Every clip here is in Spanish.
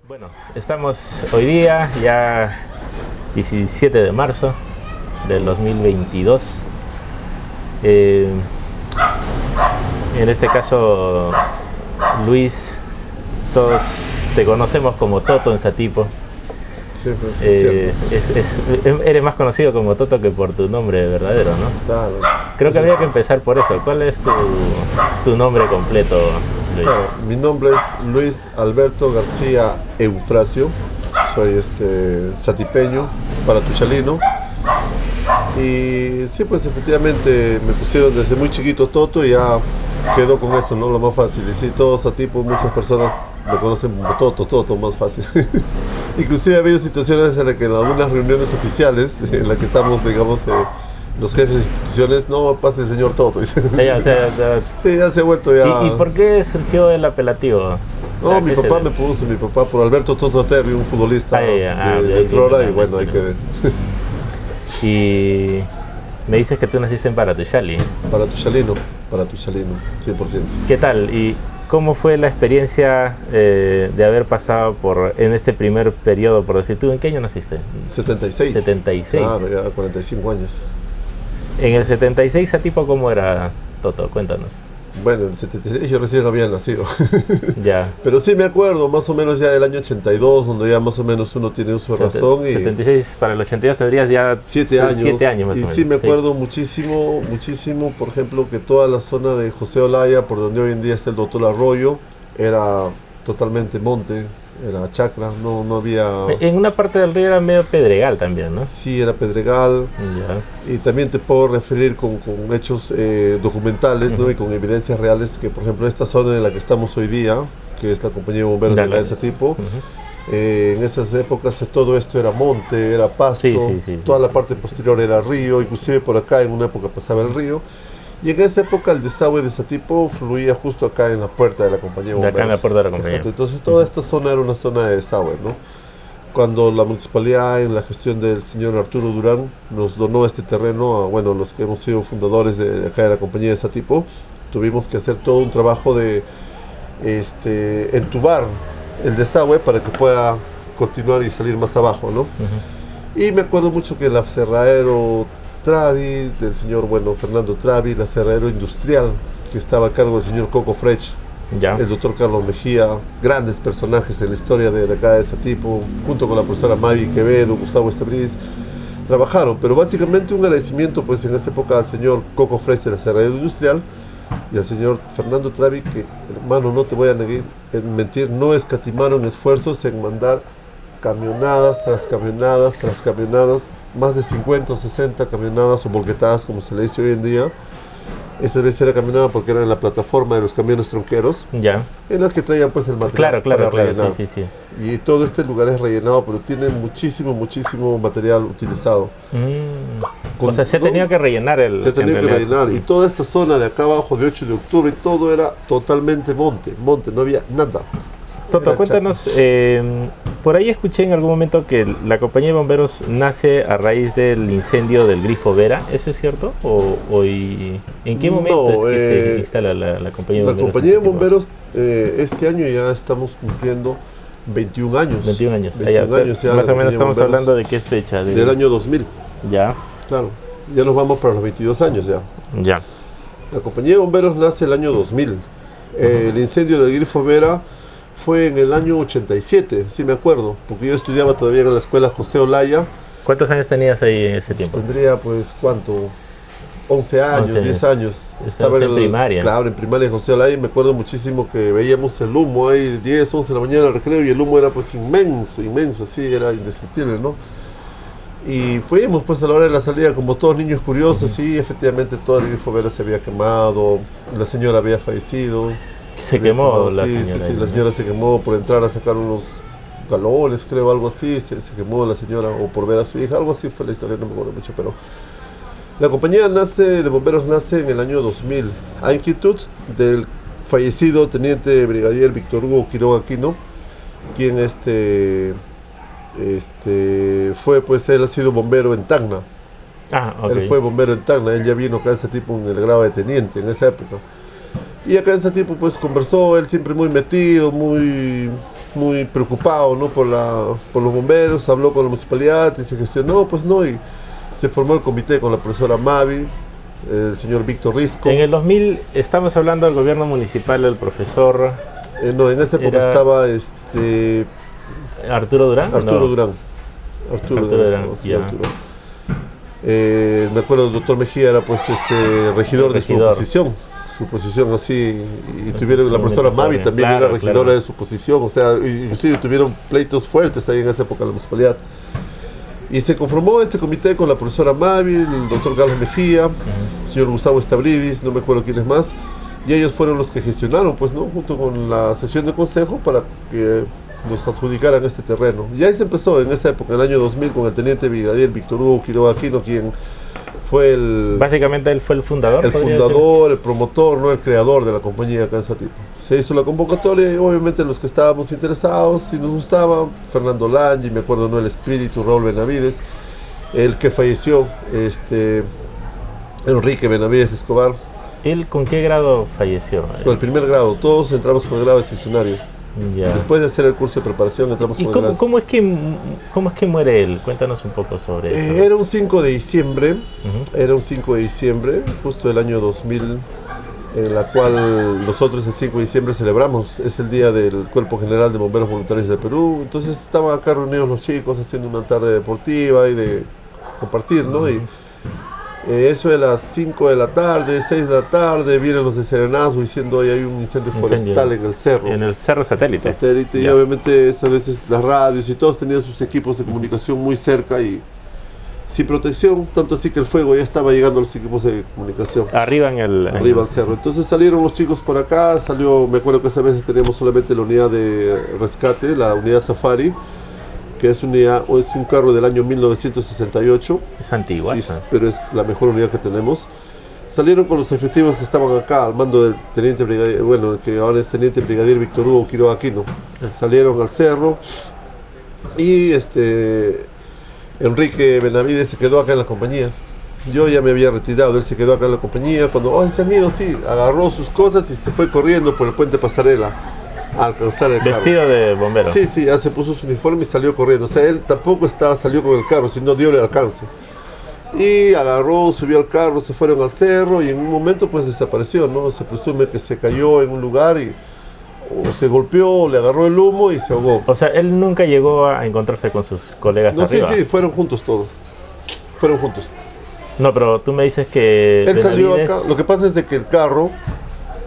Bueno, estamos hoy día ya 17 de marzo del 2022. En este caso, Luis, todos te conocemos como Toto en Satipo. Sí, pues, Eres más conocido como Toto que por tu nombre verdadero, ¿no? claro. Creo que había que empezar por eso. ¿Cuál es tu nombre completo, Luis? Claro, mi nombre es Luis Alberto García Eufrasio. Soy satipeño, paratuchalino. Y sí, pues efectivamente me pusieron desde muy chiquito Toto y ya quedó con eso, ¿no? Lo más fácil. Y sí, todos Satipo, muchas personas me conocen como Toto, más fácil. Inclusive ha habido situaciones en las que en algunas reuniones oficiales, en las que estamos, digamos, los jefes de instituciones, no pasa el señor Toto. O sea, Sí, ya se ha vuelto ya. ¿Y por qué surgió el apelativo? O sea, No, mi papá me puso, mi papá por Alberto Toto Terry, un futbolista de Trora, y bueno, hay que Y me dices que tú naciste en Paratuchali. Paratuchalino, 100%. ¿Qué tal? ¿Y cómo fue la experiencia de haber pasado en este primer periodo, por decir? ¿Tú en qué año naciste? 76. 76. Claro, ya 45 años. En el 76, ¿a tipo cómo era Toto? Cuéntanos. Bueno, en el 76 yo recién había nacido. Ya. Pero sí me acuerdo, más o menos ya del año 82, donde ya más o menos uno tiene uso de razón. 76, para el 82 tendrías ya 7 años. 7 años más o y menos. sí me acuerdo muchísimo, por ejemplo, que toda la zona de José Olaya, por donde hoy en día está el Doctor Arroyo, era totalmente monte, era chacra, no había... En una parte del río era medio pedregal también, ¿no? Sí, era pedregal. Ya. Y también te puedo referir con hechos documentales, ¿no? Y con evidencias reales que, por ejemplo, esta zona en la que estamos hoy día, que es la compañía de bomberos de Satipo, en esas épocas todo esto era monte, era pasto, toda la parte posterior era río, inclusive por acá en una época pasaba el río. Y en esa época el desagüe de Satipo fluía justo acá en la puerta de la compañía de bomberos. Acá en la puerta de la compañía. Exacto. Entonces toda esta zona era una zona de desagüe, ¿no? Cuando la municipalidad, en la gestión del señor Arturo Durán, nos donó este terreno a, bueno, los que hemos sido fundadores de acá de la compañía de Satipo, tuvimos que hacer todo un trabajo de entubar el desagüe para que pueda continuar y salir más abajo, ¿no? Y me acuerdo mucho que el aserradero Travi, del señor, Fernando Travi, el aserradero industrial, que estaba a cargo del señor Coco Frech, el doctor Carlos Mejía, grandes personajes en la historia de acá de Satipo, junto con la profesora Maggie Quevedo, Gustavo Estebriz, trabajaron, pero básicamente un agradecimiento pues en esa época al señor Coco Frech del aserradero industrial y al señor Fernando Travi, que, hermano, no te voy a mentir, no escatimaron esfuerzos en mandar camionadas tras camionadas tras camionadas, más de 50 o 60 camionadas o volquetadas, como se le dice hoy en día. Esa vez era camionada porque era en la plataforma de los camiones tronqueros, en las que traían pues el material para rellenar. Sí. Y todo este lugar es rellenado, pero tiene muchísimo material utilizado. O sea, se tenía que rellenar Se tenía que rellenar, y toda esta zona de acá abajo de 8 de octubre, todo era totalmente monte, no había nada. Toto, cuéntanos, por ahí escuché en algún momento que la compañía de bomberos nace a raíz del incendio del Grifo Vera. ¿Eso es cierto? ¿En qué momento es que se instala la compañía de bomberos? La compañía de bomberos, este año ya estamos cumpliendo 21 años. 21 años. 21 años ya más o menos estamos hablando de qué fecha. Del año 2000. Ya. Claro, ya nos vamos para los 22 años ya. Ya. La compañía de bomberos nace el año 2000. El incendio del Grifo Vera fue en el año 87, sí me acuerdo, porque yo estudiaba todavía en la escuela José Olaya. ¿Cuántos años tenías ahí en ese tiempo? Tendría pues, ¿cuánto? 11 años, 10 años. Estaba en primaria. Claro, en primaria en José Olaya, y me acuerdo muchísimo que veíamos el humo ahí, 10, 11 de la mañana al recreo, y el humo era pues inmenso, así, era indescriptible, ¿no? Y fuimos pues a la hora de la salida como todos niños curiosos, y efectivamente todo el Grifo Vera se había quemado, la señora había fallecido. Se quemó la señora. Sí, la señora se quemó por entrar a sacar unos galones, creo, algo así, se quemó la señora, o por ver a su hija, algo así fue la historia, no me acuerdo mucho, pero la compañía de bomberos nace en el año 2000, a inquietud del fallecido teniente brigadier Víctor Hugo Quiroga Aquino, quien fue, pues él ha sido bombero en Tacna. Él fue bombero en Tacna, él ya vino acá ese tipo en el grado de teniente en esa época. Y acá en Satipo pues conversó, él siempre muy metido, muy muy preocupado, ¿no? por los bomberos, habló con la municipalidad y se gestionó, pues no, y se formó el comité con la profesora Mavi, el señor Víctor Risco. En el 2000 estamos hablando del gobierno municipal, del profesor... no, en esa época estaba ¿Arturo Durán? Arturo No. Durán. Arturo Durán, sí, ya. Arturo. Me acuerdo, el doctor Mejía era pues regidor de su oposición así, y tuvieron la profesora Mavi también, claro, era regidora de su oposición, o sea, inclusive tuvieron pleitos fuertes ahí en esa época en la municipalidad. Y se conformó este comité con la profesora Mavi, el doctor Carlos Mejía, el señor Gustavo Stavridis, no me acuerdo quién es más, y ellos fueron los que gestionaron, pues, ¿no? Junto con la sesión de consejo para que nos adjudicaran este terreno. Y ahí se empezó en esa época, en el año 2000, con el teniente brigadier Víctor Hugo Quiroga Aquino, quien fue el... Básicamente él fue el fundador. El fundador, el promotor, ¿no? El creador de la compañía acá en Satipo. Se hizo la convocatoria y obviamente los que estábamos interesados, si nos gustaba, Fernando Lange, me acuerdo, ¿no? El espíritu, Raúl Benavides, el que falleció, Enrique Benavides Escobar. ¿Él con qué grado falleció? Con el primer grado, todos entramos con el grado de seccionario. Ya. Después de hacer el curso de preparación entramos con el grado. ¿Cómo es que muere él? Cuéntanos un poco sobre eso. Era un 5 de diciembre, era un 5 de diciembre, justo del año 2000, en la cual nosotros el 5 de diciembre celebramos, es el día del Cuerpo General de Bomberos Voluntarios de Perú. Entonces estaban acá reunidos los chicos haciendo una tarde deportiva y de compartir, ¿no? Y eso de las 5 de la tarde, 6 de la tarde, vienen los de Serenazgo diciendo que hay un incendio forestal en el cerro. En el cerro Satélite. Y obviamente a veces las radios y todos tenían sus equipos de comunicación muy cerca y sin protección, tanto así que el fuego ya estaba llegando a los equipos de comunicación. Arriba al cerro. Entonces salieron los chicos por acá, me acuerdo que a veces teníamos solamente la unidad de rescate, la unidad Safari, que es un carro del año 1968. Es antigua. Sí, pero es la mejor unidad que tenemos. Salieron con los efectivos que estaban acá al mando del teniente brigadier, bueno, que ahora es teniente brigadier Víctor Hugo Quiroga Aquino. Salieron al cerro y Enrique Benavides se quedó acá en la compañía. Yo ya me había retirado, él se quedó acá en la compañía. Cuando se han ido, sí, agarró sus cosas y se fue corriendo por el puente Pasarela a alcanzar el carro. Vestido de bombero. Sí, ya se puso su uniforme y salió corriendo. O sea, él tampoco salió con el carro, sino dio el alcance. Y agarró, subió al carro, se fueron al cerro y en un momento pues desapareció, ¿no? Se presume que se cayó en un lugar o se golpeó, le agarró el humo y se ahogó. O sea, él nunca llegó a encontrarse con sus colegas arriba. Sí, fueron juntos todos. Fueron juntos. No, pero tú me dices que... Él salió acá. Lo que pasa es de que el carro,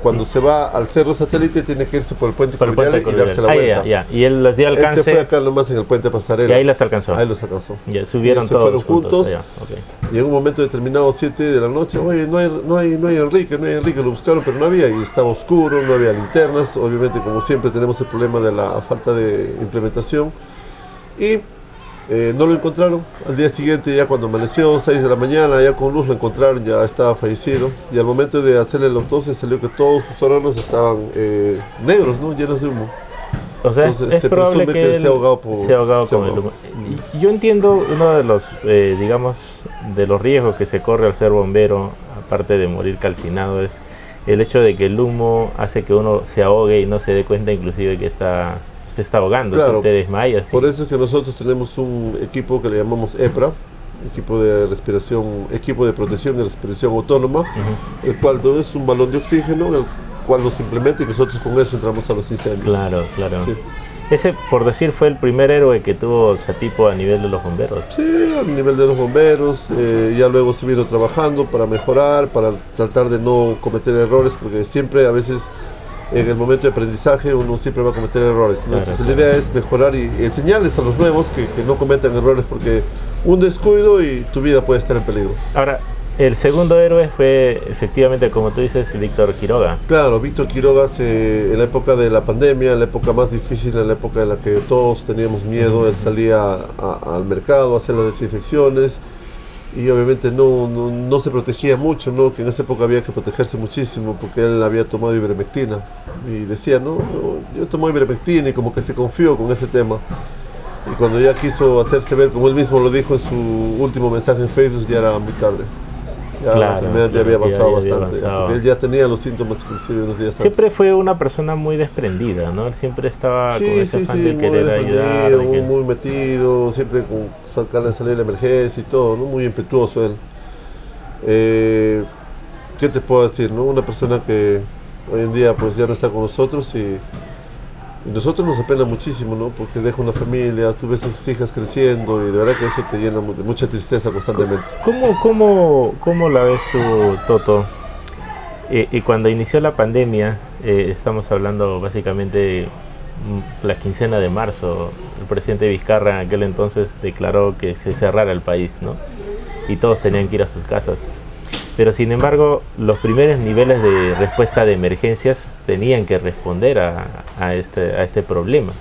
cuando se va al cerro Satélite, tiene que irse por el puente Cordiales y darse la vuelta. Ya. Y él les dio alcance. Él se fue acá nomás en el puente Pasarela. Y ahí los alcanzó. Ahí los alcanzó. Ya, subieron y todos fueron juntos. Okay. Y en un momento determinado, 7 de la noche, oye, no hay Enrique, lo buscaron, pero no había, y estaba oscuro, no había linternas. Obviamente, como siempre, tenemos el problema de la falta de implementación. Y no lo encontraron. Al día siguiente, ya cuando amaneció, 6 de la mañana, ya con luz lo encontraron, ya estaba fallecido. Y al momento de hacerle la autopsia salió que todos sus órganos estaban negros, ¿no? Llenos de humo. O sea, entonces, es probable que se ha ahogado con el humo. Yo entiendo uno de los, digamos, de los riesgos que se corre al ser bombero, aparte de morir calcinado, es el hecho de que el humo hace que uno se ahogue y no se dé cuenta inclusive que se está ahogando, claro, te desmayas. Por eso es que nosotros tenemos un equipo que le llamamos EPRA, equipo de protección de respiración autónoma, el cual es un balón de oxígeno, el cual nos implementa y nosotros con eso entramos a los incendios. Claro. Sí. Ese, por decir, fue el primer héroe que tuvo Satipo a nivel de los bomberos. Sí, a nivel de los bomberos, ya luego se vino trabajando para mejorar, para tratar de no cometer errores, porque siempre a veces en el momento de aprendizaje uno siempre va a cometer errores, ¿no? Entonces la idea es mejorar y enseñarles a los nuevos que no cometan errores, porque un descuido y tu vida puede estar en peligro. Ahora, el segundo héroe fue efectivamente, como tú dices, Víctor Quiroga. Claro, Víctor Quiroga en la época de la pandemia, en la época más difícil, en la época en la que todos teníamos miedo, él salía al mercado a hacer las desinfecciones y obviamente no se protegía mucho, ¿no? Que en esa época había que protegerse muchísimo porque él había tomado ivermectina y decía, yo tomo ivermectina, y como que se confió con ese tema. Y cuando ya quiso hacerse ver, como él mismo lo dijo en su último mensaje en Facebook, ya era muy tarde. Ya la enfermedad ya había avanzado bastante, avanzado. porque él ya tenía los síntomas inclusive unos días Siempre antes. fue una persona muy desprendida, ¿no? Él siempre estaba con Sí, ese sí, afán sí, de muy querer ayudar. desprendido, muy metido, siempre con salir de la emergencia y todo, ¿no? Muy impetuoso él. ¿Qué te puedo decir, no? Una persona que hoy en día pues ya no está con nosotros y nosotros nos apena muchísimo, ¿no? Porque deja una familia, tú ves a sus hijas creciendo y de verdad que eso te llena de mucha tristeza constantemente. ¿Cómo la ves tú, Toto? Y cuando inició la pandemia, estamos hablando básicamente la quincena de marzo, el presidente Vizcarra en aquel entonces declaró que se cerrara el país, ¿no? Y todos tenían que ir a sus casas. Pero sin embargo, los primeros niveles de respuesta de emergencias tenían que responder a este problema.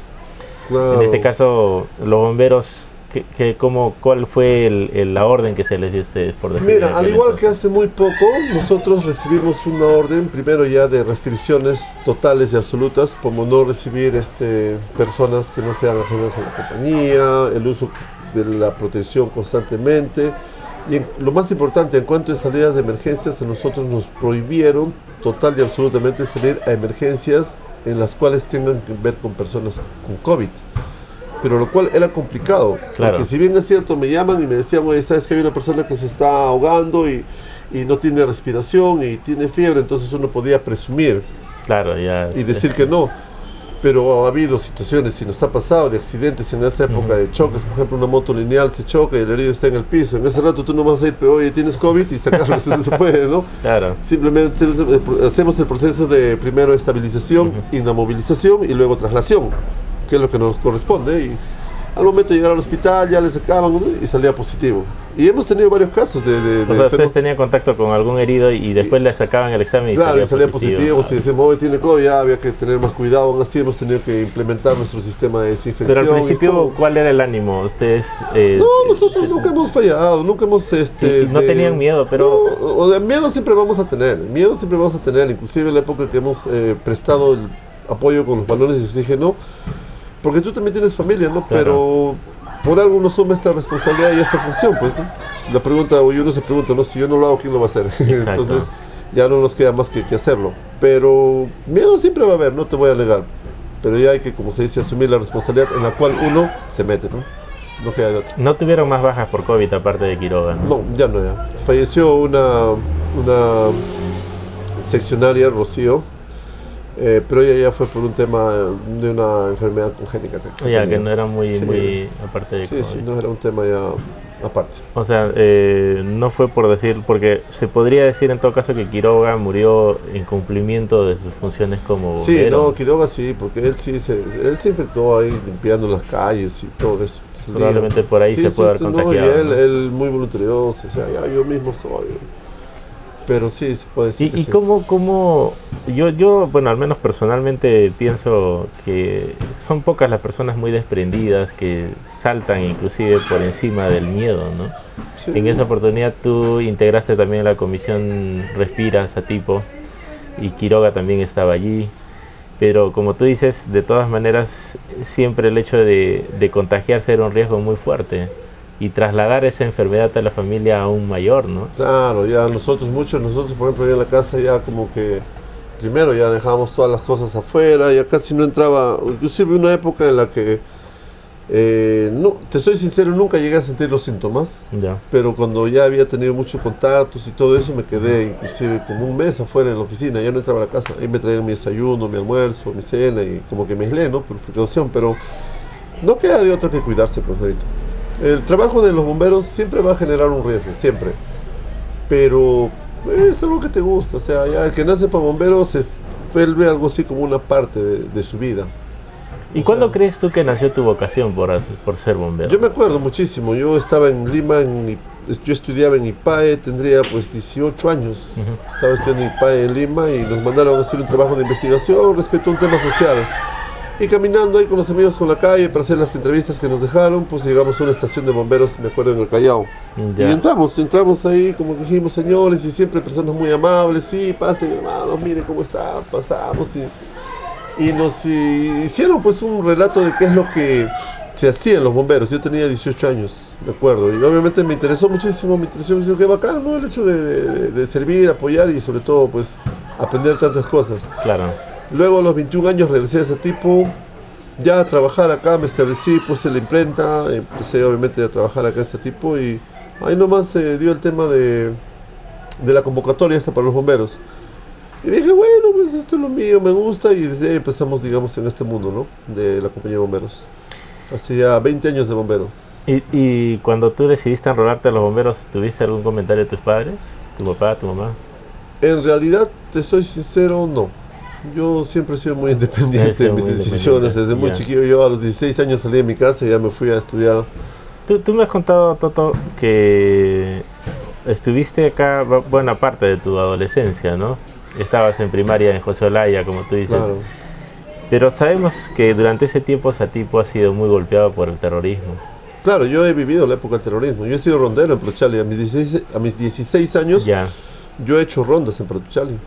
Claro. En este caso, los bomberos, ¿cuál fue la orden que se les dio a ustedes, por decirlo? Mira, al igual que hace muy poco, nosotros recibimos una orden, primero ya de restricciones totales y absolutas, como no recibir personas que no sean ajenas a la compañía, el uso de la protección constantemente. Y lo más importante, en cuanto a salidas de emergencias, a nosotros nos prohibieron total y absolutamente salir a emergencias en las cuales tengan que ver con personas con COVID. Pero lo cual era complicado, claro. Porque si bien es cierto, me llaman y me decían, oye, sabes que hay una persona que se está ahogando y no tiene respiración y tiene fiebre, entonces uno podía presumir, claro, ya y decir que no. Pero ha habido situaciones, y nos ha pasado, de accidentes en esa época, de choques. Por ejemplo, una moto lineal se choca y el herido está en el piso. En ese rato tú no vas a ir, pero oye, tienes COVID, y sacarlo, eso no se puede, ¿no? Claro. Simplemente hacemos el proceso de primero estabilización, inamovilización y luego traslación, que es lo que nos corresponde. Y al momento de llegar al hospital ya le sacaban, ¿no? Y salía positivo. Y hemos tenido varios casos o sea, ustedes tenían contacto con algún herido y después le sacaban el examen y claro, salía positivo. Si decimos, hoy tiene COVID, ya había que tener más cuidado. Aún así hemos tenido que implementar nuestro sistema de desinfección. Pero al principio, ¿cuál era el ánimo? Ustedes... no, nosotros nunca hemos fallado, nunca hemos... no tenían miedo, pero... No, o sea, miedo siempre vamos a tener, inclusive en la época que hemos prestado el apoyo con los balones de oxígeno, porque tú también tienes familia, ¿no? Claro. Pero por algo uno suma esta responsabilidad y esta función, pues, ¿no? La pregunta, o uno se pregunta, ¿no? Si yo no lo hago, ¿quién lo va a hacer? Entonces, ya no nos queda más que hacerlo. Pero miedo siempre va a haber, no te voy a negar. Pero ya hay que, como se dice, asumir la responsabilidad en la cual uno se mete, ¿no? No queda de otra. ¿No tuvieron más bajas por COVID aparte de Quiroga? No, ya no, ya. Falleció una seccionaria, Rocío, pero ella ya fue por un tema de una enfermedad congénita. Ya, que no era muy aparte de COVID. Sí, no era un tema ya aparte. O sea, no fue por decir, porque se podría decir en todo caso que Quiroga murió en cumplimiento de sus funciones como bombero. Sí, no, Quiroga sí, porque él se infectó ahí limpiando las calles y todo eso. Probablemente por ahí se puede haber contagiado. No, y él muy voluntarioso, o sea, ya yo mismo soy. Pero sí, se puede decir. ¿Y cómo yo, bueno, al menos personalmente pienso que son pocas las personas muy desprendidas que saltan inclusive por encima del miedo, ¿no? Sí. En esa oportunidad tú integraste también la comisión Respira, Satipo, y Quiroga también estaba allí. Pero como tú dices, de todas maneras, siempre el hecho de contagiarse era un riesgo muy fuerte. Y trasladar esa enfermedad a la familia aún mayor, ¿no? Claro, ya nosotros, por ejemplo, ya en la casa ya como que primero ya dejábamos todas las cosas afuera, ya casi no entraba, inclusive una época en la que, no, te soy sincero, nunca llegué a sentir los síntomas, ya. Pero cuando ya había tenido muchos contactos y todo eso, me quedé inclusive como un mes afuera en la oficina, ya no entraba a la casa, ahí me traían mi desayuno, mi almuerzo, mi cena y como que me aislé, ¿no? Por precaución, pero no queda de otra que cuidarse, pues, Marito. El trabajo de los bomberos siempre va a generar un riesgo, siempre. Pero es algo que te gusta, o sea, ya el que nace para bombero él ve algo así como una parte de su vida. ¿Y cuándo crees tú que nació tu vocación por ser bombero? Yo me acuerdo muchísimo, yo estaba en Lima, yo estudiaba en IPAE, tendría pues 18 años. Estaba estudiando IPAE en Lima y nos mandaron a hacer un trabajo de investigación respecto a un tema social. Y caminando ahí con los amigos con la calle para hacer las entrevistas que nos dejaron, pues llegamos a una estación de bomberos, me acuerdo, en el Callao. Ya. Y entramos ahí, como dijimos, señores, y siempre personas muy amables, sí, pasen hermanos, miren cómo está, pasamos. Y nos hicieron pues un relato de qué es lo que se hacía en los bomberos. Yo tenía 18 años. me acuerdo. Y obviamente me interesó muchísimo, qué bacán, ¿no? El hecho de servir, apoyar y sobre todo, pues, aprender tantas cosas. Claro. Luego a los 21 años regresé a ese tipo, ya a trabajar acá, me establecí, puse la imprenta, empecé obviamente a trabajar acá en ese tipo y ahí nomás se dio el tema de la convocatoria esta para los bomberos. Y dije, bueno, pues esto es lo mío, me gusta y desde ahí empezamos, digamos, en este mundo, ¿no? De la compañía de bomberos. Hace ya 20 años de bombero. Y cuando tú decidiste enrolarte a los bomberos, ¿tuviste algún comentario de tus padres? ¿Tu papá, tu mamá? En realidad, te soy sincero, no. Yo siempre he sido muy independiente en mis decisiones. Desde muy chiquillo, yo a los 16 años salí de mi casa y ya me fui a estudiar. Tú me has contado, Toto, que estuviste acá buena parte de tu adolescencia, ¿no? Estabas en primaria en José Olaya, como tú dices. Claro. Pero sabemos que durante ese tiempo Satipo ha sido muy golpeado por el terrorismo. Claro, yo he vivido la época del terrorismo. Yo he sido rondero en Prochali. A mis 16 años ya. Yo he hecho rondas en Prochali.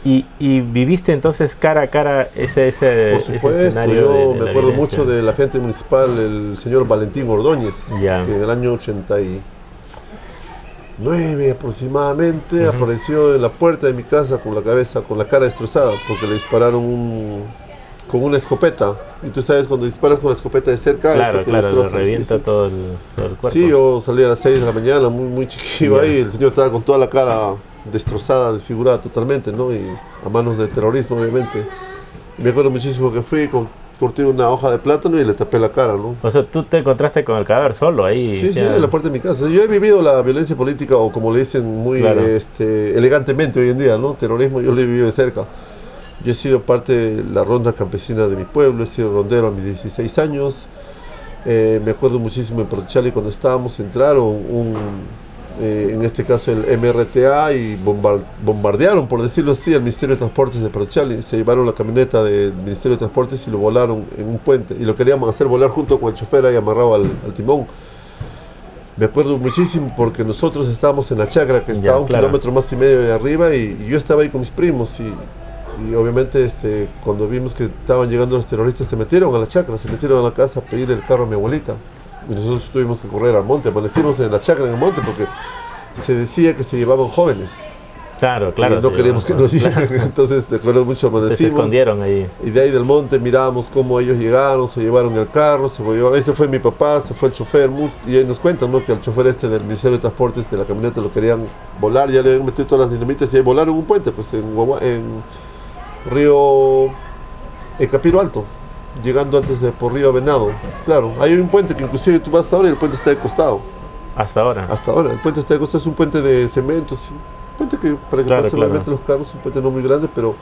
¿Y viviste entonces cara a cara ese Por supuesto, yo me acuerdo mucho del agente municipal, el señor Valentín Ordóñez, ya. Que en el año 89 aproximadamente apareció en la puerta de mi casa con la cara destrozada, porque le dispararon con una escopeta. Y tú sabes, cuando disparas con la escopeta de cerca, claro, eso te destroza, revienta sí. Todo el cuerpo. Sí, yo salí a las 6 de la mañana, muy chiquillo ahí, el señor estaba con toda la cara destrozada, desfigurada totalmente, ¿no? Y a manos de terrorismo, obviamente. Y me acuerdo muchísimo que fui, corté una hoja de plátano y le tapé la cara, ¿no? O sea, tú te encontraste con el cadáver solo ahí. Sí, sí, en la puerta de mi casa. Yo he vivido la violencia política, o como le dicen muy elegantemente hoy en día, ¿no? Terrorismo, yo lo he vivido de cerca. Yo he sido parte de la ronda campesina de mi pueblo, he sido rondero a mis 16 años. Me acuerdo muchísimo en Prochali cuando estábamos, entraron en este caso el MRTA y bombardearon, por decirlo así, el Ministerio de Transportes de Prochali. Se llevaron la camioneta del Ministerio de Transportes y lo volaron en un puente y lo querían hacer volar junto con el chofer ahí amarrado al timón. Me acuerdo muchísimo porque nosotros estábamos en la chacra que estaba a 1,5 kilómetros de arriba y yo estaba ahí con mis primos y obviamente cuando vimos que estaban llegando los terroristas se metieron a la chacra, se metieron a la casa a pedir el carro a mi abuelita. Y nosotros tuvimos que correr al monte, amanecimos en la chacra en el monte porque se decía que se llevaban jóvenes. Claro. Y no queríamos que nos lleven, entonces te acuerdo mucho, amanecimos. Se escondieron ahí. Y de ahí del monte mirábamos cómo ellos llegaron, se llevaron el carro, ese fue mi papá, se fue el chofer, y ahí nos cuentan, ¿no? Que al chofer del Ministerio de Transportes de la camioneta lo querían volar, ya le habían metido todas las dinamitas y ahí volaron un puente, pues en Río Capiro Alto, llegando antes por Río Venado. Claro, hay un puente que inclusive tú vas ahora y el puente está de costado. ¿Hasta ahora? Hasta ahora, el puente está de costado, es un puente de cemento, sí. Un puente que para que pasen obviamente los carros, un puente no muy grande, pero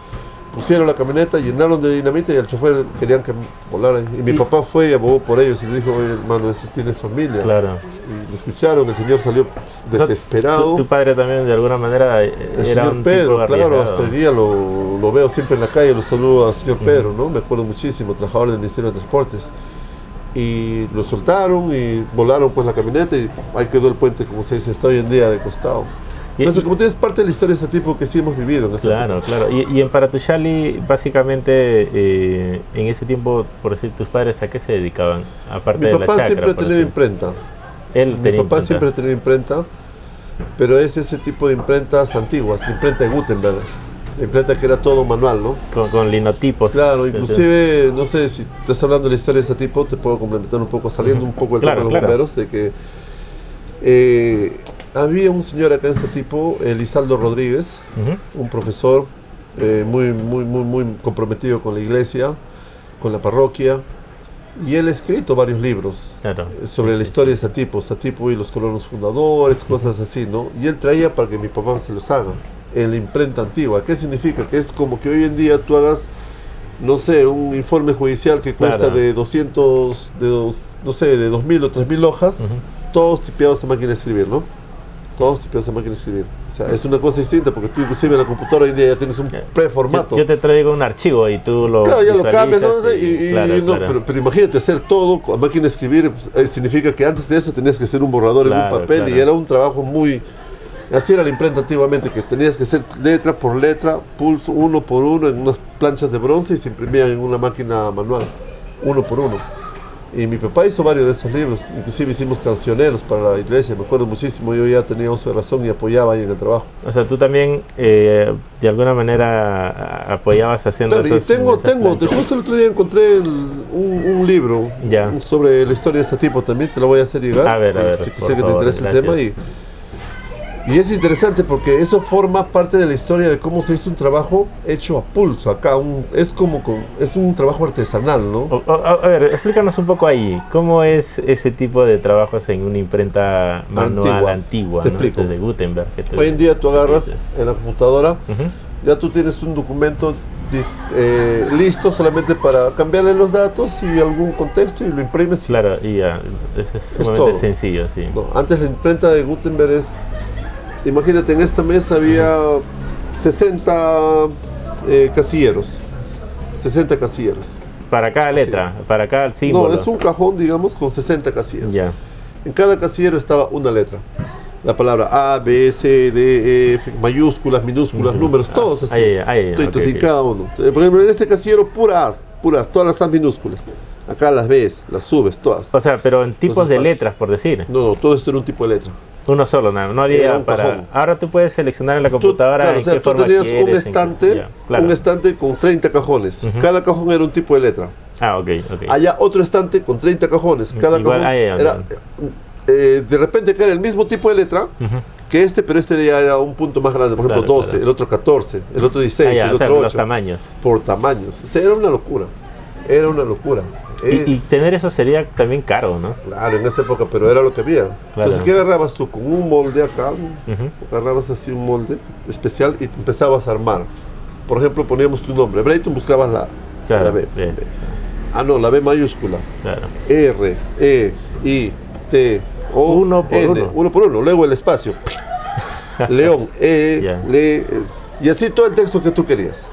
pusieron la camioneta, llenaron de dinamita y al chofer querían que volara. Y mi papá fue y abogó por ellos y le dijo, oye hermano, ese tiene familia. Claro. Y lo escucharon, el señor salió desesperado. Tu padre también de alguna manera era el señor un Pedro, tipo claro, hasta el día lo veo siempre en la calle, lo saludo al señor Pedro, ¿no? Me acuerdo muchísimo, trabajador del Ministerio de Transportes. Y lo soltaron y volaron pues la camioneta y ahí quedó el puente, como se dice, está hoy en día de costado. Entonces, como tienes parte de la historia de ese tipo que sí hemos vivido. Claro. Y en Paratuchali, básicamente, en ese tiempo, por decir, tus padres, ¿a qué se dedicaban? Aparte de la chacra. Mi papá siempre ha tenido imprenta. Mi papá siempre ha tenido imprenta, pero es ese tipo de imprentas antiguas, la imprenta de Gutenberg. La imprenta que era todo manual, ¿no? Con linotipos. Claro, inclusive, no sé si estás hablando de la historia de ese tipo, te puedo complementar un poco, saliendo un poco del tema de los bomberos, de que había un señor acá en ese tipo, Elizaldo Rodríguez, un profesor muy comprometido con la iglesia, con la parroquia, y él ha escrito varios libros sobre la historia de Satipo y los colonos fundadores, cosas así, ¿no? Y él traía para que mi papá se los haga en la imprenta antigua. ¿Qué significa? Que es como que hoy en día tú hagas, no sé, un informe judicial que cuesta de 200, no sé, de 2.000 o 3.000 hojas, todos tipeados a máquina de escribir, ¿no? Todos tipeados a máquina de escribir. O sea, es una cosa distinta porque tú inclusive en la computadora hoy en día ya tienes un preformato. Yo te traigo un archivo y tú lo ya lo cambias, ¿no? Pero imagínate hacer todo a máquina de escribir, significa que antes de eso tenías que hacer un borrador en un papel y era un trabajo muy... Así era la imprenta antiguamente, que tenías que hacer letra por letra, pulso uno por uno en unas planchas de bronce y se imprimían en una máquina manual, uno por uno. Y mi papá hizo varios de esos libros, inclusive hicimos cancioneros para la iglesia, me acuerdo muchísimo, yo ya tenía uso de razón y apoyaba ahí en el trabajo. O sea, tú también de alguna manera apoyabas haciendo Claro, y justo el otro día encontré un libro ya. sobre la historia de ese tipo, también te lo voy a hacer llegar. A ver, sé que te interesa el tema y es interesante porque eso forma parte de la historia de cómo se hizo un trabajo hecho a pulso acá, es un trabajo artesanal, ¿no? A ver, explícanos un poco ahí, ¿cómo es ese tipo de trabajos en una imprenta manual antigua, te ¿no? explico. De Gutenberg. Hoy en día tú agarras en la computadora, ya tú tienes un documento listo solamente para cambiarle los datos y algún contexto y lo imprimes. Claro, y ya, eso es sumamente sencillo, sí. No, antes la imprenta de Gutenberg imagínate, en esta mesa había 60 casilleros. 60 casilleros. Para cada letra, para cada símbolo. No, es un cajón, digamos, con 60 casilleros. Ya. En cada casillero estaba una letra. La palabra A, B, C, D, E, F, mayúsculas, minúsculas, números, todos así. Okay. Cada uno. Por ejemplo, en este casillero, puras, todas las A minúsculas. Acá las ves, las subes, todas. O sea, pero en tipos de letras, por decir. No, todo esto era un tipo de letra. Uno solo, no había para... Cajón. Ahora tú puedes seleccionar en la computadora en qué forma tenías quieres, un estante con 30 cajones. Cada cajón era un tipo de letra. Ah, ok. Allá otro estante con 30 cajones. Cada cajón era... de repente que era el mismo tipo de letra que pero este ya era un punto más grande. Por ejemplo, 12, el otro 14, el otro 16, el otro 8. Los tamaños. Por tamaños. O sea, era una locura. Era una locura. Y tener eso sería también caro, ¿no? Claro, en esa época, pero era lo que había. Claro. Entonces, ¿qué agarrabas tú? Con un molde acá, agarrabas así un molde especial y te empezabas a armar. Por ejemplo, poníamos tu nombre. Brayton, buscabas la B. Ah, no, la B mayúscula. Claro. R, E, I, T, O, uno por uno. Luego el espacio. León, y así todo el texto que tú querías.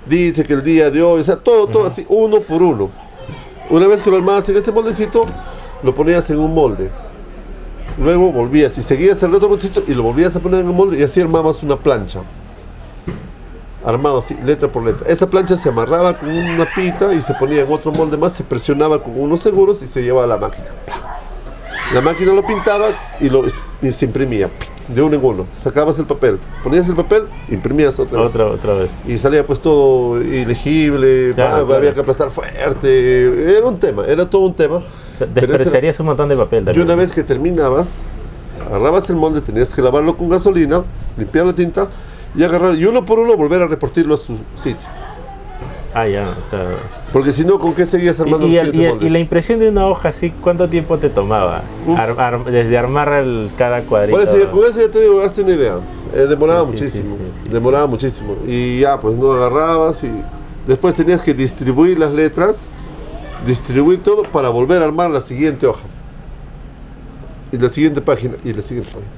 Dice que el día de hoy, o sea, todo así, uno por uno. Una vez que lo armabas en este moldecito, lo ponías en un molde. Luego volvías y seguías el otro moldecito y lo volvías a poner en un molde y así armabas una plancha. Armado así, letra por letra. Esa plancha se amarraba con una pita y se ponía en otro molde más, se presionaba con unos seguros y se llevaba a la máquina. La máquina lo pintaba y se imprimía. De uno en uno, sacabas el papel, ponías el papel, imprimías otra vez. Y salía pues todo ilegible, había que aplastar fuerte, era todo un tema. Despreciarías un montón de papel también. Y una vez que terminabas, agarrabas el molde, tenías que lavarlo con gasolina, limpiar la tinta y agarrar, y uno por uno volver a repartirlo a su sitio. Porque si no, ¿con qué seguías armando los siguientes moldes? Y la impresión de una hoja así, ¿cuánto tiempo te tomaba? Desde armar cada cuadrito. Con eso ya te digo, hazte una idea. Demoraba muchísimo. Demoraba muchísimo. Y ya, pues no agarrabas y después tenías que distribuir las letras, distribuir todo para volver a armar la siguiente hoja. Y la siguiente página, y la siguiente página.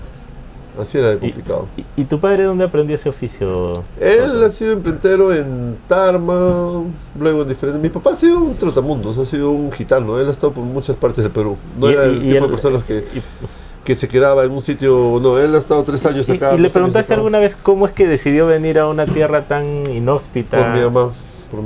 Así era de complicado. ¿Y tu padre dónde aprendió ese oficio? Él ha sido imprentero en Tarma, luego en diferentes... Mi papá ha sido un trotamundos, ha sido un gitano. Él ha estado por muchas partes del Perú. No era el tipo de personas que se quedaba en un sitio... No, él ha estado 3 años acá. ¿Y le preguntaste alguna vez cómo es que decidió venir a una tierra tan inhóspita? Por mi mamá.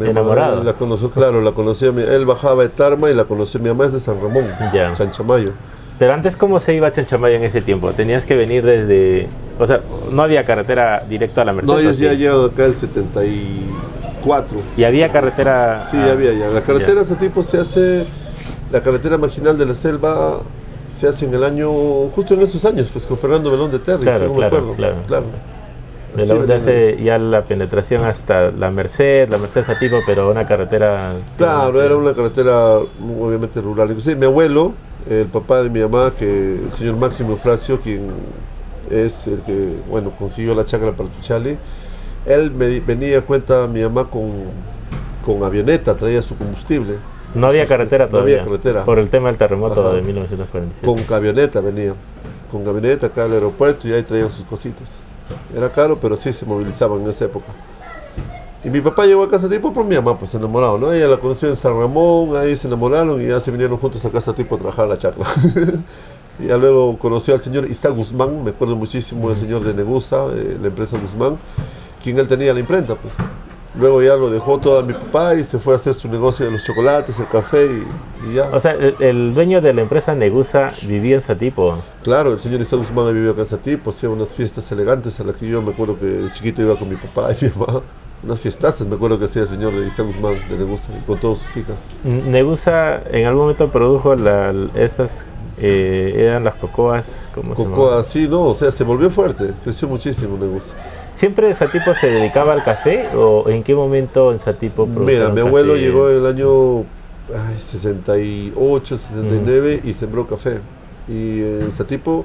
Enamorado. Él la conoció, claro, la conoció. Él bajaba de Tarma y la conoció. Mi mamá es de San Ramón, Chanchamayo. Pero antes, ¿cómo se iba a Chanchamayo en ese tiempo? Tenías que venir desde... O sea, no había carretera directa a la Merced. No, ellos ya llegaron acá el 74. ¿Y había carretera? Sí, había ya. La carretera ese tipo se hace... La carretera marginal de la selva se hace en el año... Justo en esos años, pues con Fernando Melón de Terry, según me acuerdo. Claro. De la donde hace ya la penetración hasta la Merced ese tipo, pero una carretera... Claro, era una carretera obviamente rural. Inclusive mi abuelo, el papá de mi mamá, que el señor Máximo Eufrasio, quien es el que, consiguió la chacra para Tuchali, él venía a cuenta mi mamá con avioneta, traía su combustible. No había carretera todavía. No había carretera. Por el tema del terremoto de 1947. Con camioneta venía. Con camioneta acá al aeropuerto y ahí traían sus cositas. Era caro, pero sí se movilizaban en esa época. Y mi papá llegó a casa tipo por mi mamá, pues enamorado, ¿no? Ella la conoció en San Ramón, ahí se enamoraron y ya se vinieron juntos a casa tipo a trabajar la chacra. Y ya luego conoció al señor Isaac Guzmán, me acuerdo muchísimo del señor de Negusa, la empresa Guzmán, quien él tenía la imprenta, pues. Luego ya lo dejó todo a mi papá y se fue a hacer su negocio de los chocolates, el café y ya. O sea, el dueño de la empresa Negusa vivía en Satipo. Claro, el señor Isaac Guzmán vivió acá en Satipo, hacía unas fiestas elegantes a las que yo me acuerdo que de chiquito iba con mi papá y mi mamá. Unas fiestazas me acuerdo que hacía el señor de Isaac Guzmán de Negusa y con todas sus hijas. Negusa en algún momento produjo esas, eran las cocoas, ¿cómo se llama? Cocoa, sí, no, o sea, se volvió fuerte, creció muchísimo Negusa. ¿Siempre Satipo se dedicaba al café o en qué momento en Satipo Mira, produjeron mi abuelo café? llegó en el año 68, 69 y sembró café. Y en Satipo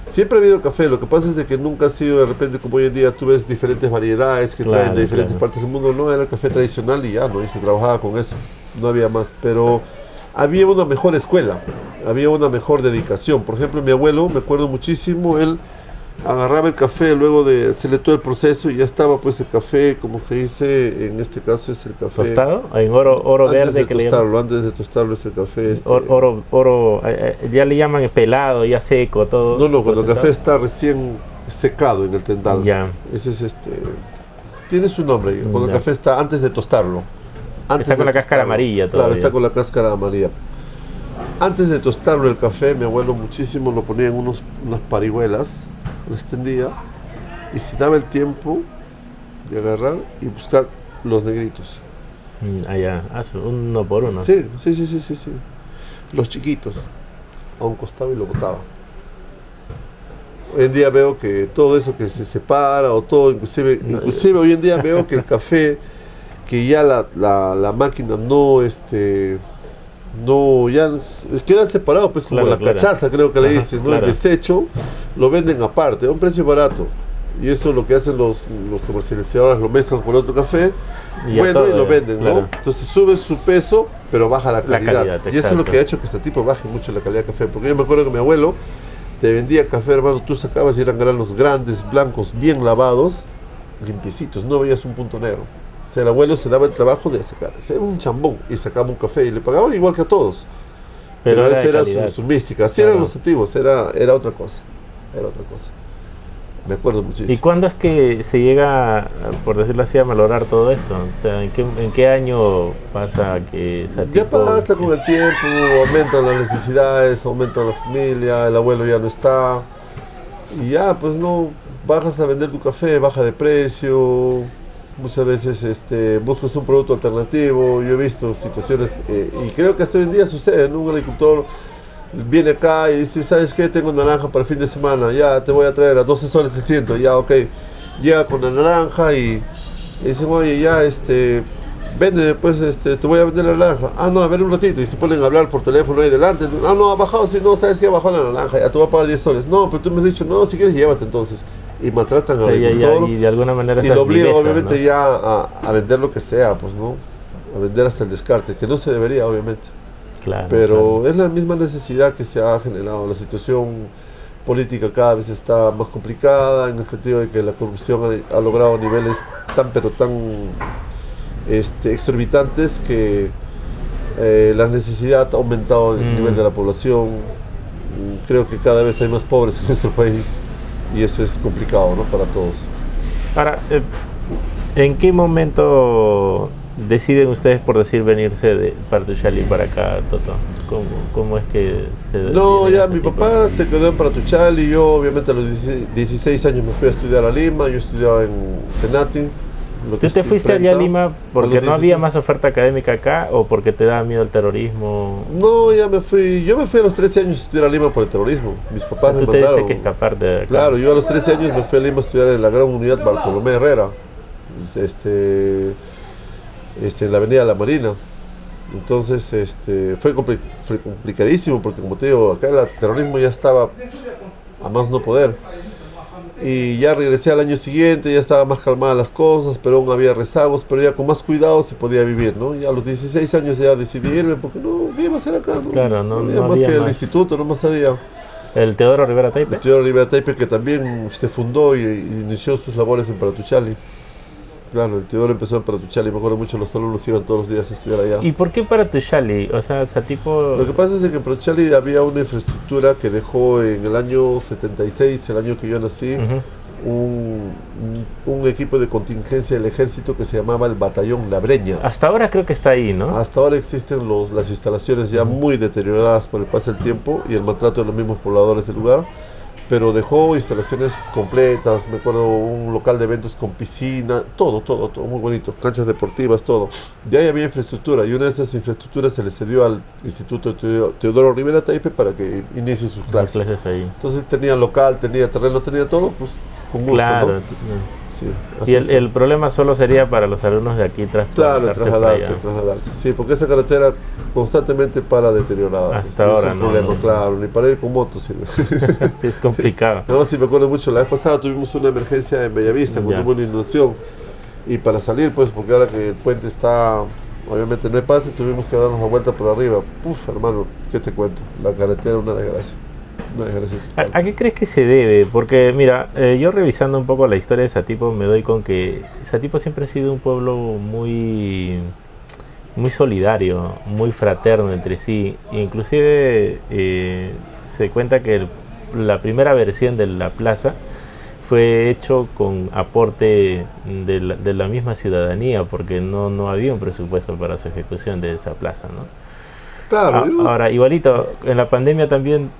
siempre ha habido café, lo que pasa es de que nunca ha sido de repente como hoy en día tú ves diferentes variedades que traen de diferentes partes del mundo, no, era el café tradicional y ya, ¿no? Y se trabajaba con eso, no había más, pero había una mejor escuela, había una mejor dedicación. Por ejemplo, mi abuelo, me acuerdo muchísimo, él agarraba el café luego de hacerle todo el proceso y ya estaba pues el café, como se dice, en este caso es el café ¿Tostado? En oro verde que le llaman. antes de tostarlo es el café Oro, ya le llaman pelado, ya seco, todo. no, cuando el procesado. café está recién secado en el tendal. Ya. Ese es tiene su nombre, cuando el Ya. café está antes de tostarlo. Está con la cáscara amarilla Claro, todavía. está con la cáscara amarilla. Antes de tostarlo el café, mi abuelo muchísimo lo ponía en unas parihuelas, lo extendía y se daba el tiempo de agarrar y buscar los negritos. Ya, uno por uno. Sí. Los chiquitos, a un costado y lo botaba. Hoy en día veo que todo eso que se separa o todo, inclusive hoy en día veo que el café, que ya la máquina ya queda separado, pues como Claro, la cachaza creo que le Ajá, dicen, ¿no? claro. El desecho lo venden aparte, a un precio barato. Y eso es lo que hacen los comercializadores, lo mezclan con otro café, Y ya bueno, todo, y lo venden, claro. ¿no? Entonces sube su peso, pero baja la calidad. calidad, Y eso es lo exacto. que ha hecho que este tipo baje mucho la calidad de café. Porque yo me acuerdo que mi abuelo te vendía café, hermano, tú sacabas y eran granos grandes, blancos, bien lavados, limpiecitos, no veías un punto negro. O sea, el abuelo se daba el trabajo de sacar, era un chambón y sacaba un café y le pagaban igual que a todos. Pero esa de era calidad. su mística, así Claro. eran los antiguos, era otra cosa, era otra cosa. Me acuerdo muchísimo. ¿Y cuándo es que se llega, por decirlo así, a malograr todo eso? O sea, ¿en qué año pasa que Satipo... Ya pasa con el tiempo, aumentan las necesidades, aumenta la familia, el abuelo ya no está. Y ya, pues no, bajas a vender tu café, baja de precio. Muchas veces buscas un producto alternativo. Yo he visto situaciones, y creo que hasta hoy en día sucede, ¿no? Un agricultor viene acá y dice, ¿sabes qué? Tengo naranja para el fin de semana, ya te voy a traer a 12 soles el ciento, ya, ok. Llega con la naranja y dicen, oye, ya, vende, pues, te voy a vender la naranja. Ah, no, a ver un ratito. Y se ponen a hablar por teléfono ahí delante. Ah, no, ha bajado, sí, no, ¿sabes qué? Ha bajado la naranja, ya te voy a pagar 10 soles. No, pero tú me has dicho, no, si quieres llévate entonces. Y maltratan al agricultor. y de alguna manera Y esas lo obligan, vivezas, obviamente, ¿no? ya a vender lo que sea, pues, ¿no? A vender hasta el descarte, que no se debería, obviamente. Claro, Pero claro. es la misma necesidad que se ha generado. La situación política cada vez está más complicada, en el sentido de que la corrupción ha logrado niveles tan, pero tan exorbitantes que la necesidad ha aumentado en el nivel de la población. Creo que cada vez hay más pobres en nuestro país y eso es complicado, ¿no? Para todos. Ahora, ¿en qué momento deciden ustedes, por decir, venirse de Partuchali para acá, Toto? ¿Cómo es que se No, vienen ya a mi Satipo? papá se quedó en Paratuchal y yo obviamente a los 16 años me fui a estudiar a Lima. Yo estudiaba en Senati. ¿Tú te fuiste allá a Lima porque los no había 16. más oferta académica acá o porque te daba miedo el terrorismo? No, ya me fui. Yo me fui a los 13 años a estudiar a Lima por el terrorismo. Mis papás me Tú te mandaron. tienes que escapar de acá. Claro, yo a los 13 años me fui a Lima a estudiar en la gran unidad Bartolomé Herrera, en la avenida La Marina. Entonces, fue complicadísimo porque, como te digo, acá el terrorismo ya estaba a más no poder. Y ya regresé al año siguiente, ya estaba más calmadas las cosas, pero aún había rezagos, pero ya con más cuidado se podía vivir, ¿no? Y a los 16 años ya decidí irme porque no, ¿qué iba a hacer acá? ¿No? Claro, no había más había que el más. instituto, no más había. ¿El Teodoro Rivera Taipe? El Teodoro Rivera Taipe, que también se fundó y inició sus labores en Paratuchali. Claro, el Teodoro empezó en Paratuchali, me acuerdo mucho, los alumnos iban todos los días a estudiar allá. ¿Y por qué Partuchali? O sea, Satipo... Lo que pasa es que en Paratuchali había una infraestructura que dejó en el año 76, el año que yo nací, Ujú. un, un equipo de contingencia del ejército que se llamaba el Batallón La Breña. Hasta ahora creo que está ahí, ¿no? Hasta ahora existen las instalaciones ya muy deterioradas por el paso del tiempo y el maltrato de los mismos pobladores del lugar, pero dejó instalaciones completas, me acuerdo un local de eventos con piscina, todo muy bonito, canchas deportivas, todo. Ya había infraestructura y una de esas infraestructuras se le cedió al Instituto Teodoro Rivera Taipe para que inicie sus clases. Ahí. Entonces tenía local, tenía terreno, tenía todo, pues con gusto, claro, ¿no? Sí, y el problema solo sería para los alumnos de aquí trasladarse. Sí, porque esa carretera constantemente para deteriorada. Hasta ahora, es un problema, claro, ni para ir con moto sirve. Sí, es complicado. No, sí, me acuerdo mucho, la vez pasada tuvimos una emergencia en Bellavista cuando hubo una inundación y para salir, pues, porque ahora que el puente está, obviamente no hay pase, tuvimos que darnos la vuelta por arriba. Puf, hermano, ¿qué te cuento? La carretera es una desgracia. ¿A qué crees que se debe? Porque mira, yo revisando un poco la historia de Satipo me doy con que Satipo siempre ha sido un pueblo muy solidario, muy fraterno entre sí. Inclusive se cuenta que la primera versión de la plaza fue hecho con aporte de la misma ciudadanía, porque no había un presupuesto para su ejecución de esa plaza, ¿no? Claro, ahora, igualito, en la pandemia también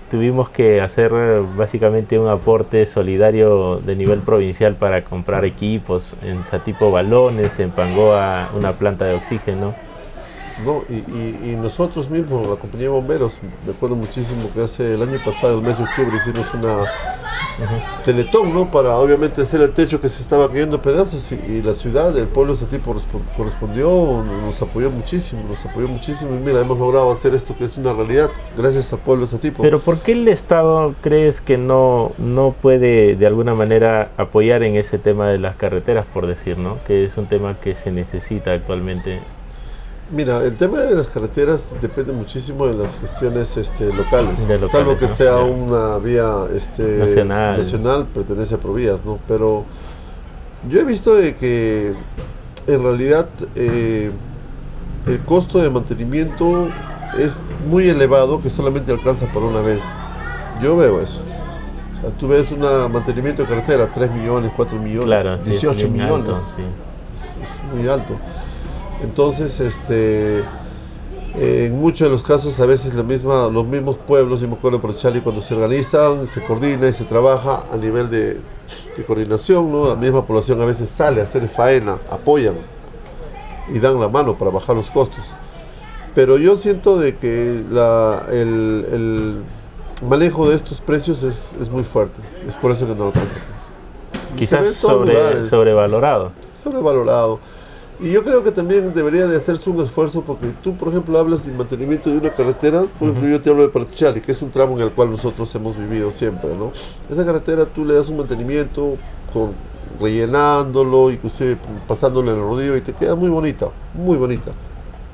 tuvimos que hacer básicamente un aporte solidario de nivel provincial para comprar equipos, en Satipo balones, en Pangoa una planta de oxígeno. No, y nosotros mismos, la compañía de bomberos, me acuerdo muchísimo que hace el año pasado, el mes de octubre, hicimos una teletón, ¿no? Para obviamente hacer el techo que se estaba cayendo a pedazos y la ciudad, el pueblo de Satipo correspondió, nos apoyó muchísimo y mira, hemos logrado hacer esto que es una realidad gracias al pueblo de Satipo. Pero ¿por qué el Estado crees que no puede de alguna manera apoyar en ese tema de las carreteras, por decir, ¿no? Que es un tema que se necesita actualmente. Mira, el tema de las carreteras depende muchísimo de las gestiones locales, salvo que sea una vía nacional, pertenece a Provías, ¿no? Pero yo he visto de que en realidad el costo de mantenimiento es muy elevado, que solamente alcanza para una vez. Yo veo eso. O sea, tú ves un mantenimiento de carretera, 3 millones, 4 millones, claro, 18 millones. Alto, sí. Es muy alto. Entonces, en muchos de los casos, a veces los mismos pueblos, yo me acuerdo por Chali, cuando se organizan, se coordina y se trabaja a nivel de coordinación, ¿no? La misma población a veces sale a hacer faena, apoyan y dan la mano para bajar los costos. Pero yo siento de que el manejo de estos precios es muy fuerte, es por eso que no alcanza. Quizás sobrevalorado. Sobrevalorado. Y yo creo que también debería de hacerse un esfuerzo, porque tú, por ejemplo, hablas de mantenimiento de una carretera, por ejemplo, yo te hablo de Partuchali, que es un tramo en el cual nosotros hemos vivido siempre, ¿no? Esa carretera tú le das un mantenimiento rellenándolo, inclusive pasándole el rodillo y te queda muy bonita, muy bonita.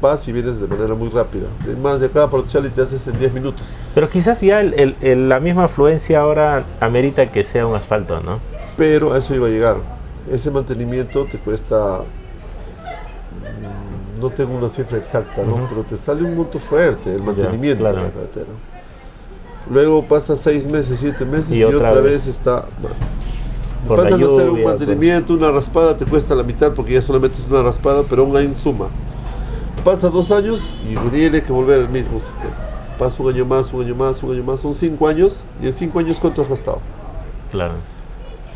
Vas y vienes de manera muy rápida. Además, de acá a Partuchali te haces en 10 minutos. Pero quizás ya la misma afluencia ahora amerita que sea un asfalto, ¿no? Pero a eso iba a llegar. Ese mantenimiento te cuesta... No tengo una cifra exacta, ¿no? Pero te sale un monto fuerte el mantenimiento de la carretera. Luego pasa 6 meses, 7 meses y otra vez está... Pasan a hacer un mantenimiento, una raspada, te cuesta la mitad porque ya solamente es una raspada, pero aún hay en suma. Pasa 2 años y tiene que volver al mismo sistema. Pasa un año más, son 5 años, y en 5 años ¿cuánto has gastado? Claro.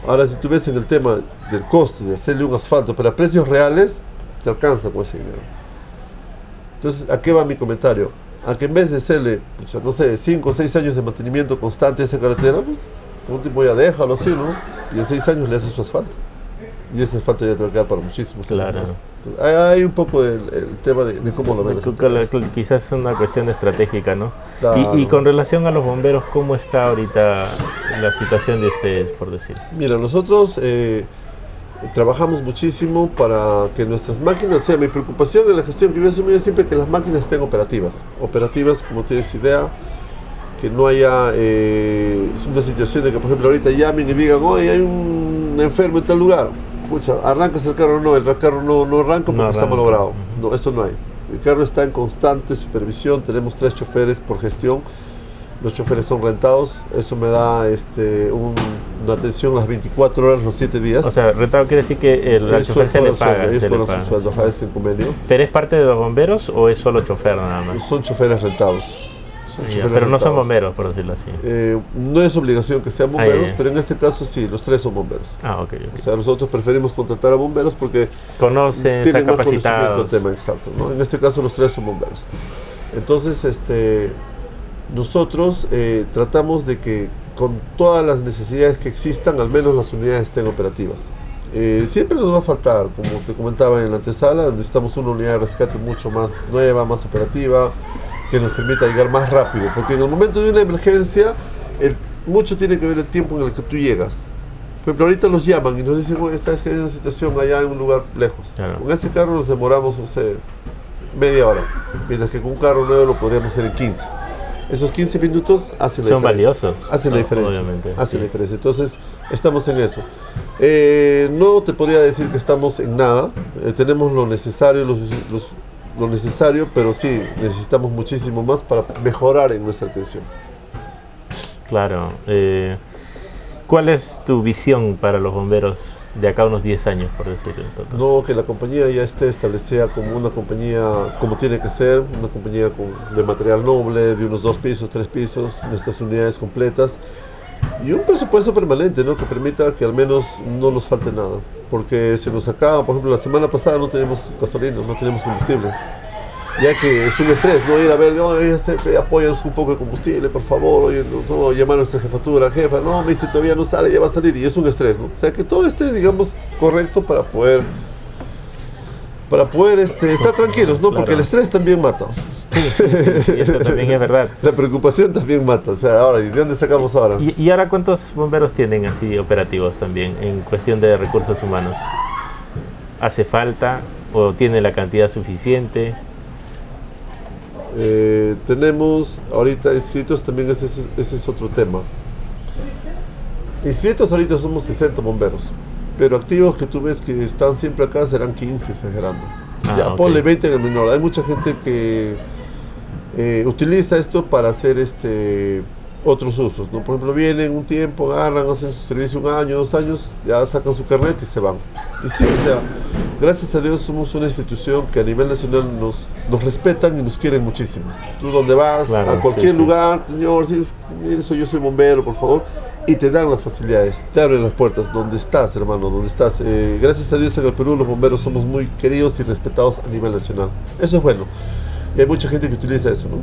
Ahora, si tú ves en el tema del costo de hacerle un asfalto, pero a precios reales, te alcanza con ese dinero. Entonces, ¿a qué va mi comentario? A que en vez de hacerle, no sé, 5 o 6 años de mantenimiento constante a esa carretera, pues, por último ya déjalo así, ¿no? Y en 6 años le haces su asfalto. Y ese asfalto ya te va a quedar para muchísimos años más. Entonces, hay un poco el tema de cómo lo ven. Quizás es una cuestión estratégica, ¿no? Claro. Y con relación a los bomberos, ¿cómo está ahorita la situación de ustedes, por decir? Mira, nosotros trabajamos muchísimo para que nuestras máquinas, mi preocupación en la gestión que yo asumo es siempre que las máquinas estén operativas, como tienes idea, que no haya es una situación de que, por ejemplo, ahorita llamen y digan, oye, hay un enfermo en tal lugar, pucha, arrancas el carro, el carro no arranca porque está malogrado. No, eso no hay. El carro está en constante supervisión, tenemos 3 choferes por gestión Los choferes son rentados, eso me da una atención las 24 horas, los 7 días. O sea, rentado quiere decir que al chofer se le paga. Ellos cobran su sueldo, es el convenio. ¿Pero es parte de los bomberos o es solo chofer nada más? Son choferes rentados. Pero no son bomberos, por decirlo así. No es obligación que sean bomberos, pero en este caso sí, los 3 son bomberos. Ok. O sea, nosotros preferimos contratar a bomberos porque conocen, tienen están más conocimiento capacitados. del tema, exacto, ¿no? En este caso los 3 son bomberos. Entonces, nosotros tratamos de que con todas las necesidades que existan, al menos las unidades estén operativas. Siempre nos va a faltar, como te comentaba en la antesala, necesitamos una unidad de rescate mucho más nueva, más operativa, que nos permita llegar más rápido, porque en el momento de una emergencia, mucho tiene que ver el tiempo en el que tú llegas. Por ejemplo, ahorita nos llaman y nos dicen, oye, sabes que hay una situación allá en un lugar lejos. Claro. Con ese carro nos demoramos, no sé, media hora, mientras que con un carro nuevo lo podríamos hacer en 15. Esos 15 minutos hacen la diferencia. Son valiosos. Hacen la diferencia. Obviamente. Hacen la diferencia. Entonces, estamos en eso. No te podría decir que estamos en nada. Tenemos lo necesario, lo necesario, pero sí, necesitamos muchísimo más para mejorar en nuestra atención. Claro. ¿Cuál es tu visión para los bomberos de acá a unos 10 años, por decirlo? No, que la compañía ya esté establecida como una compañía como tiene que ser, una compañía de material noble, de unos 2 pisos, 3 pisos, nuestras unidades completas y un presupuesto permanente, ¿no? Que permita que al menos no nos falte nada, porque se nos acaba. Por ejemplo, la semana pasada no tenemos gasolina, no tenemos combustible, ya que es un estrés, ¿no? Ir a ver, oye, apóyanos un poco de combustible, por favor, oye, no, llamar a nuestra jefatura, jefa, no, me dice, todavía no sale, ya va a salir, y es un estrés, ¿no? O sea, que todo esté, digamos, correcto para poder estar tranquilos, ¿no? Claro. Porque el estrés también mata. Y eso también es verdad. La preocupación también mata, o sea, ahora, ¿y de dónde sacamos ahora? ¿Y ahora cuántos bomberos tienen así operativos también en cuestión de recursos humanos? ¿Hace falta o tiene la cantidad suficiente? Tenemos ahorita inscritos, también ese es otro tema. Inscritos ahorita somos 60 bomberos, pero activos que tú ves que están siempre acá serán 15, exagerando. Ya okay. Ponle 20 en el menor. Hay mucha gente que utiliza esto para hacer otros usos, ¿no? Por ejemplo, vienen un tiempo, agarran, hacen su servicio 1 año, 2 años, ya sacan su carnet y se van. Y sí, o sea, gracias a Dios somos una institución que a nivel nacional nos respetan y nos quieren muchísimo. Tú donde vas, claro, a cualquier sí. lugar, señor, sí, mire, yo soy bombero, por favor, y te dan las facilidades, te abren las puertas, donde estás, hermano, donde estás. Gracias a Dios en el Perú los bomberos somos muy queridos y respetados a nivel nacional. Eso es bueno. Y hay mucha gente que utiliza eso, ¿no?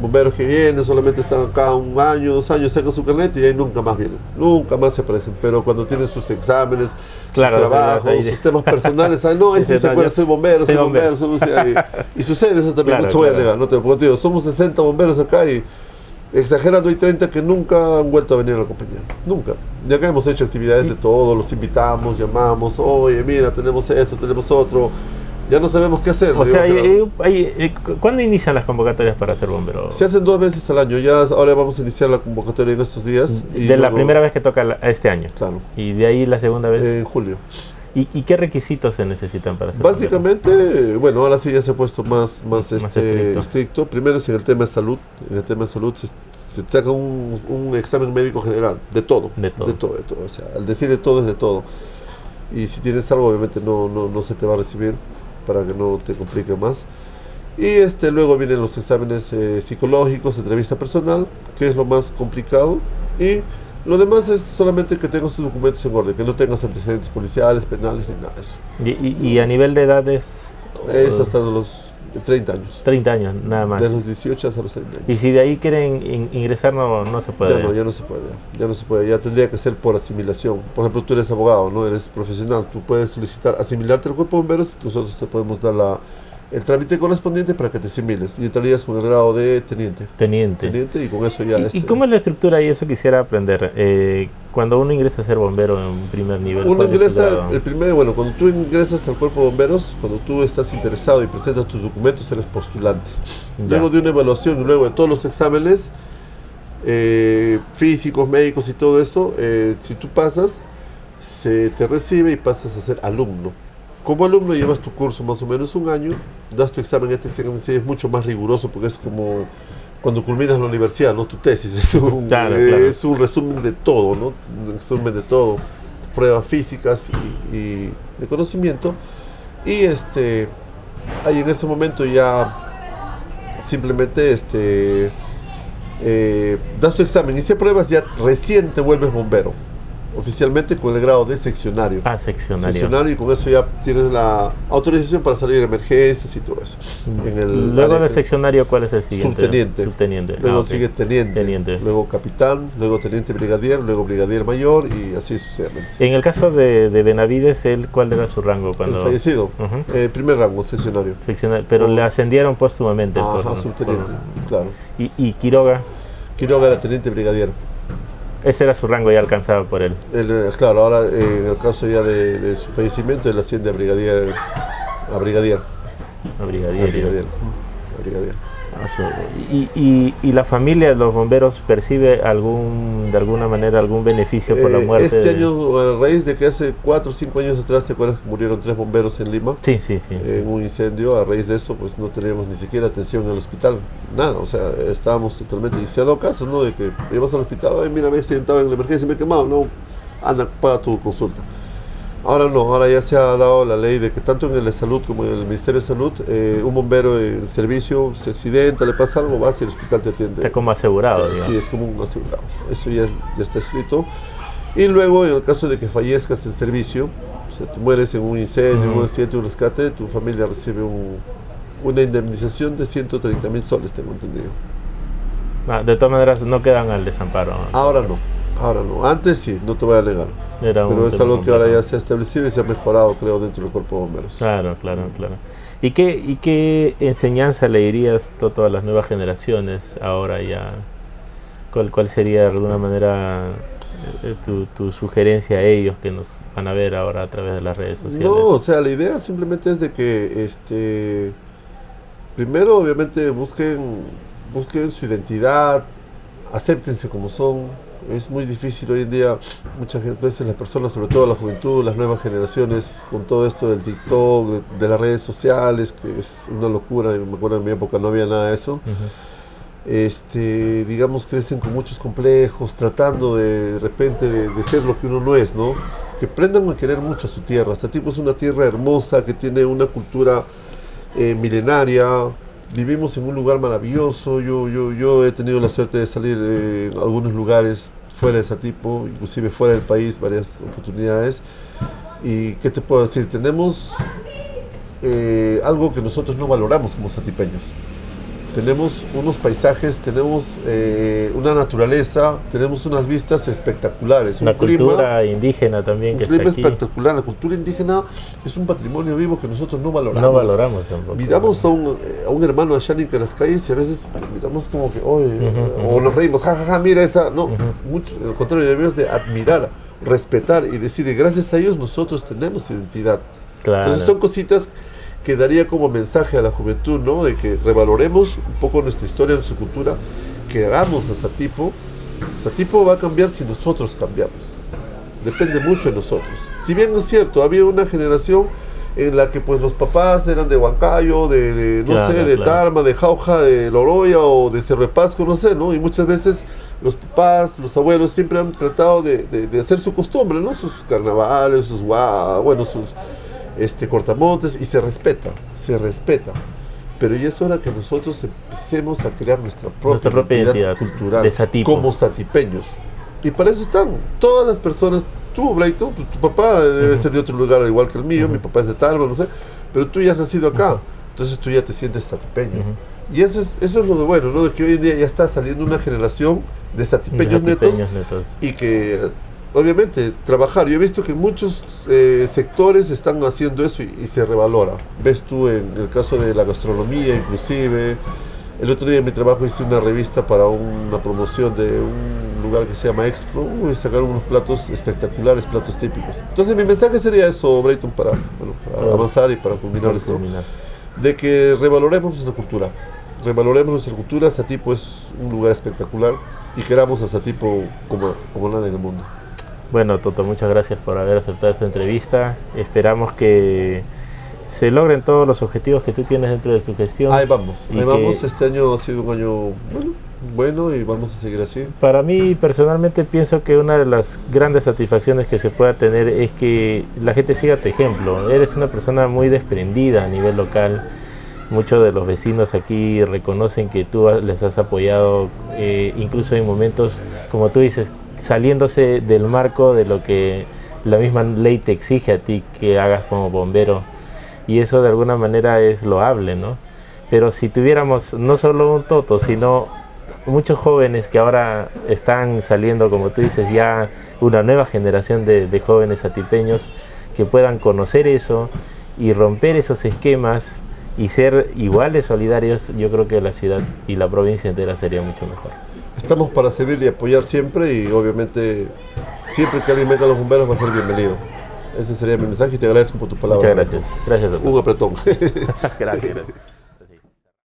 Bomberos que vienen, solamente están acá 1 año, 2 años, sacan su carnet y ahí nunca más vienen, nunca más se aparecen. Pero cuando tienen sus exámenes, claro, sus trabajos, sus temas personales, no, ahí sí se acuerda, soy bombero. Y sucede eso también, no te voy a negar, no te lo digo, somos 60 bomberos acá y exagerando hay 30 que nunca han vuelto a venir a la compañía, nunca. Y acá hemos hecho actividades de todo, los invitamos, llamamos, oye, mira, tenemos esto, tenemos otro. Ya no sabemos qué hacer. O sea, ¿cuándo inician las convocatorias para ser bombero? Se hacen 2 veces al año. Ahora vamos a iniciar la convocatoria en estos días. Y de la primera vez que toca este año. Claro. Y de ahí la segunda vez. En julio. ¿Y qué requisitos se necesitan para ser básicamente, bombero? Bueno, ahora sí ya se ha puesto más estricto. Primero es en el tema de salud. En el tema de salud se saca un examen médico general. De todo. De todo. O sea, al decir de todo es de todo. Y si tienes algo, obviamente no se te va a recibir, para que no te complique más. Y luego vienen los exámenes psicológicos, entrevista personal, que es lo más complicado, y lo demás es solamente que tengas tus documentos en orden, que no tengas antecedentes policiales, penales, ni nada de eso. ¿Y a nivel de edad es hasta los 30 años. 30 años, nada más. De los 18 hasta los 30 años. Y si de ahí quieren ingresar, no se puede. Ya no se puede. Ya no se puede. Ya tendría que ser por asimilación. Por ejemplo, tú eres abogado, ¿no? Eres profesional. Tú puedes solicitar asimilarte al cuerpo de bomberos y nosotros te podemos dar el trámite correspondiente para que te asimiles. Y entrarías con el grado de teniente. Teniente, y con eso ya... ¿Y cómo es la estructura? Y eso quisiera aprender. Cuando uno ingresa a ser bombero en primer nivel... Uno ingresa, cuando tú ingresas al cuerpo de bomberos, cuando tú estás interesado y presentas tus documentos, eres postulante. Luego de una evaluación y luego de todos los exámenes físicos, médicos y todo eso, si tú pasas, se te recibe y pasas a ser alumno. Como alumno llevas tu curso más o menos 1 año, das tu examen. Este examen es mucho más riguroso porque es como cuando culminas la universidad, ¿no? Tu tesis Claro. es un resumen de todo, ¿no? Un resumen de todo, pruebas físicas y de conocimiento. Y ahí en ese momento ya simplemente das tu examen y si apruebas ya recién te vuelves bombero. Oficialmente con el grado de seccionario. Ah, seccionario. Seccionario, y con eso ya tienes la autorización para salir a emergencias y todo eso. Luego de seccionario, ¿cuál es el siguiente? Subteniente. Subteniente. Luego Okay. sigue teniente, luego capitán, luego teniente brigadier, luego brigadier mayor y así sucesivamente. En el caso de Benavides, ¿cuál era su rango cuando? El fallecido, Uh-huh. Primer rango, seccionario. Pero le ascendieron póstumamente. Ajá, subteniente, claro. ¿Y Quiroga? Quiroga era teniente brigadier. Ese era su rango ya alcanzado por él. Claro, ahora en el caso ya de su fallecimiento, él asciende a brigadier. A brigadier. A brigadier. A brigadier. ¿Y la familia de los bomberos percibe de alguna manera algún beneficio por la muerte? Este año, a raíz de que hace 4 o 5 años atrás, ¿te acuerdas que murieron 3 bomberos en Lima? Sí. En un incendio. A raíz de eso, pues no teníamos ni siquiera atención en el hospital, nada, o sea, estábamos totalmente, y se ha dado caso, ¿no? De que ibas al hospital, ay, mira, me he sentado en la emergencia y me he quemado, no, anda, paga tu consulta. Ahora no, ahora ya se ha dado la ley de que tanto en el de salud como en el Ministerio de Salud, un bombero en servicio se accidenta, le pasa algo, vas y el hospital te atiende. Está como asegurado, digamos. Sí, es como un asegurado. Eso ya está escrito. Y luego, en el caso de que fallezcas en servicio, o sea, te mueres en un incendio, un accidente, un rescate, tu familia recibe una indemnización de 130.000 soles, tengo entendido. De todas maneras, no quedan al desamparo. Ahora no. Antes sí, no te voy a negar. Pero es algo que ahora ya se ha establecido y se ha mejorado, creo, dentro del cuerpo de bomberos. Claro. ¿Y qué enseñanza le dirías a todas las nuevas generaciones ahora ya? ¿Cuál sería de alguna manera tu sugerencia a ellos que nos van a ver ahora a través de las redes sociales? No, o sea, la idea simplemente es de que primero, obviamente, busquen su identidad, acéptense como son. Es muy difícil hoy en día, muchas veces las personas, sobre todo la juventud, las nuevas generaciones, con todo esto del TikTok, de las redes sociales, que es una locura. Me acuerdo en mi época no había nada de eso. Digamos, crecen con muchos complejos, tratando de repente de ser lo que uno no es, ¿no? Que aprendan a querer mucho a su tierra. Satipo es una tierra hermosa que tiene una cultura milenaria. Vivimos en un lugar maravilloso. Yo he tenido la suerte de salir en algunos lugares fuera de Satipo, inclusive fuera del país, varias oportunidades. Y ¿qué te puedo decir? Tenemos algo que nosotros no valoramos como satipeños. Tenemos unos paisajes, tenemos una naturaleza, tenemos unas vistas espectaculares. La cultura indígena también que está aquí. Un clima espectacular. La cultura indígena es un patrimonio vivo que nosotros no valoramos. No valoramos tampoco. Miramos a un hermano allá en las calles y a veces miramos como que, o nos reímos, jajaja, mira esa. No, mucho, al contrario, debemos de admirar, respetar y decir que gracias a ellos nosotros tenemos identidad. Claro. Entonces son cositas que daría como mensaje a la juventud, ¿no? De que revaloremos un poco nuestra historia, nuestra cultura, que hagamos a Satipo. Satipo va a cambiar si nosotros cambiamos. Depende mucho de nosotros. Si bien es cierto, había una generación en la que pues los papás eran de Huancayo, de Tarma, de Jauja, de Loroya o de Cerro de Pasco, no sé, ¿no? Y muchas veces los papás, los abuelos siempre han tratado de hacer su costumbre, ¿no? Sus carnavales, sus cortamontes, y se respeta, pero ya es hora que nosotros empecemos a crear nuestra propia identidad cultural de Satipo, como satipeños, y para eso están todas las personas. Tú, Blaito, tu papá debe ser de otro lugar al igual que el mío, mi papá es de Talma, no sé, pero tú ya has nacido acá, entonces tú ya te sientes satipeño, y eso es lo de bueno, ¿no? De que hoy en día ya está saliendo una generación de satipeños netos, y que obviamente trabajar. Yo he visto que muchos sectores están haciendo eso y se revalora. Ves tú en el caso de la gastronomía, inclusive. El otro día en mi trabajo hice una revista para una promoción de un lugar que se llama Expo y sacaron unos platos espectaculares, platos típicos. Entonces mi mensaje sería eso, Brayton, para avanzar y para culminar esto, de que revaloremos nuestra cultura. Satipo es un lugar espectacular y queramos a Satipo como nada en el mundo. Bueno, Toto, muchas gracias por haber aceptado esta entrevista. Esperamos que se logren todos los objetivos que tú tienes dentro de tu gestión. Ahí vamos, Y ahí que- vamos. Este año ha sido un año bueno y vamos a seguir así. Para mí personalmente pienso que una de las grandes satisfacciones que se pueda tener es que la gente siga tu ejemplo. Eres una persona muy desprendida a nivel local. Muchos de los vecinos aquí reconocen que tú les has apoyado, incluso en momentos, como tú dices, saliéndose del marco de lo que la misma ley te exige a ti que hagas como bombero. Y eso de alguna manera es loable, ¿no? Pero si tuviéramos no solo un Toto, sino muchos jóvenes que ahora están saliendo, como tú dices, ya una nueva generación de jóvenes atipeños que puedan conocer eso y romper esos esquemas y ser iguales solidarios, yo creo que la ciudad y la provincia entera sería mucho mejor. Estamos para servir y apoyar siempre y obviamente siempre que alguien venga a los bomberos va a ser bienvenido. Ese sería mi mensaje y te agradezco por tu palabra. Muchas gracias. Gracias, doctor. Un apretón. Gracias.